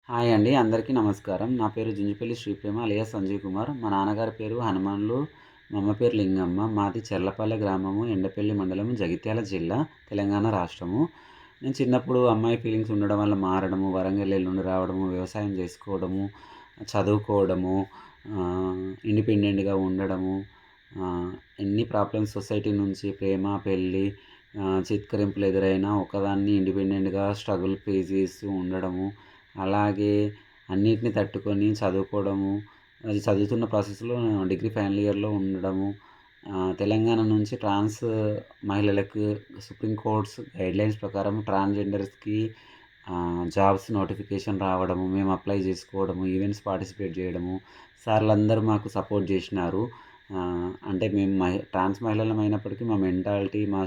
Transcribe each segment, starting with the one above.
Hi అండి. అందరికీ నమస్కారం. నా పేరు జుంజిపల్లి శ్రీప్రేమ అలియాస్ సంజీవ్ కుమార్. మా నాన్నగారి పేరు హనుమాన్లు. మా అమ్మ పేరు లింగమ్మ. మాది చెర్లపల్లె గ్రామము, ఎండపల్లి మండలం, జగిత్యాల జిల్లా, తెలంగాణ రాష్ట్రము. నేను చిన్నప్పుడు అమ్మాయి ఫీలింగ్స్ ఉండడం వల్ల మారడము, వరంగల్ ఎల్లుండి రావడము, వ్యవసాయం చేసుకోవడము, చదువుకోవడము, ఇండిపెండెంట్‌గా ఉండడము, ఎన్ని ప్రాబ్లమ్స్ సొసైటీ నుంచి ప్రేమ, పెళ్లి, చిత్కరింపులు ఎదురైనా ఒకదాన్ని ఇండిపెండెంట్‌గా స్ట్రగుల్ ఫేస్ చేస్తూ ఉండడము. అలాగే అన్నిటిని తట్టుకొని చదువుకోవడము, అది చదువుతున్న ప్రాసెస్‌లో డిగ్రీ ఫైనల్ ఇయర్‌లో ఉండడము. తెలంగాణ నుంచి మహిళలకు సుప్రీం కోర్ట్స్ గైడ్‌లైన్స్ ప్రకారం ట్రాన్స్‌జెండర్స్‌కి జాబ్స్ నోటిఫికేషన్ రావడము, మేము అప్లై చేసుకోవడము, ఈవెంట్స్ పార్టిసిపేట్ చేయడము. సార్‌లందరూ మాకు సపోర్ట్ చేసినారు. అంటే మేము ట్రాన్స్ మహిళలమైనప్పటికీ మా మెంటాలిటీ, మా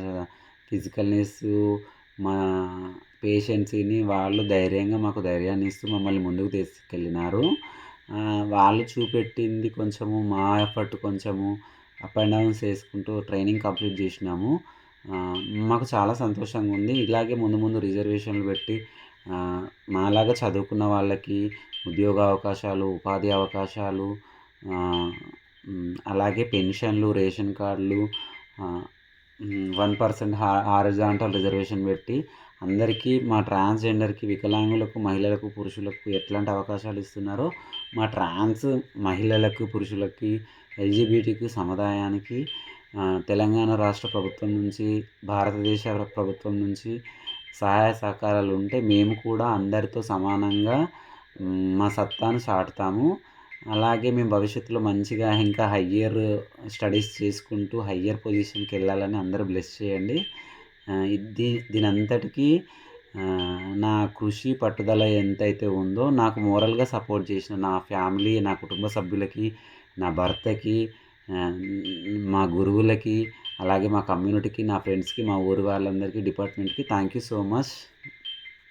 ఫిజికల్‌నెస్సు, మా పేషెన్సీని వాళ్ళు ధైర్యంగా మాకు ధైర్యాన్నిస్తూ మమ్మల్ని ముందుకు తీసుకెళ్ళినారు. వాళ్ళు చూపెట్టింది కొంచెము, మా ఎఫర్ట్ కొంచెము అప్ అండ్ డౌన్స్ చేసుకుంటూ ట్రైనింగ్ కంప్లీట్ చేసినాము. మాకు చాలా సంతోషంగా ఉంది. ఇలాగే ముందు ముందు రిజర్వేషన్లు పెట్టి మాలాగా చదువుకున్న వాళ్ళకి ఉద్యోగ అవకాశాలు, ఉపాధి అవకాశాలు, అలాగే పెన్షన్లు, రేషన్ కార్డులు, 1% హారిజాంటల్ రిజర్వేషన్ పెట్టి అందరికీ, మా ట్రాన్స్‌జెండర్‌కి, వికలాంగులకు, మహిళలకు, పురుషులకు ఎట్లాంటి అవకాశాలు ఇస్తున్నారో మా ట్రాన్స్ మహిళలకు, పురుషులకి, ఎల్‌జీబీటీకి సముదాయానికి తెలంగాణ రాష్ట్ర ప్రభుత్వం నుంచి, భారతదేశ ప్రభుత్వం నుంచి సహాయ సహకారాలు ఉంటే మేము కూడా అందరితో సమానంగా మా సత్తాను చాటుతాము. అలాగే మేము భవిష్యత్తులో మంచిగా ఇంకా హయ్యర్ స్టడీస్ చేసుకుంటూ హయ్యర్ పొజిషన్‌కి వెళ్ళాలని అందరూ బ్లెస్ చేయండి. దీనంతటికీ నా కృషి, పట్టుదల ఎంతైతే ఉందో నాకు మోరల్‌గా సపోర్ట్ చేసిన నా ఫ్యామిలీ, నా కుటుంబ సభ్యులకి, నా భర్తకి, ఆహ్, మా గురువులకి, అలాగే మా కమ్యూనిటీకి, నా ఫ్రెండ్స్‌కి, మా ఊరి వాళ్ళందరికీ, డిపార్ట్మెంట్‌కి థ్యాంక్ యూ సో మచ్.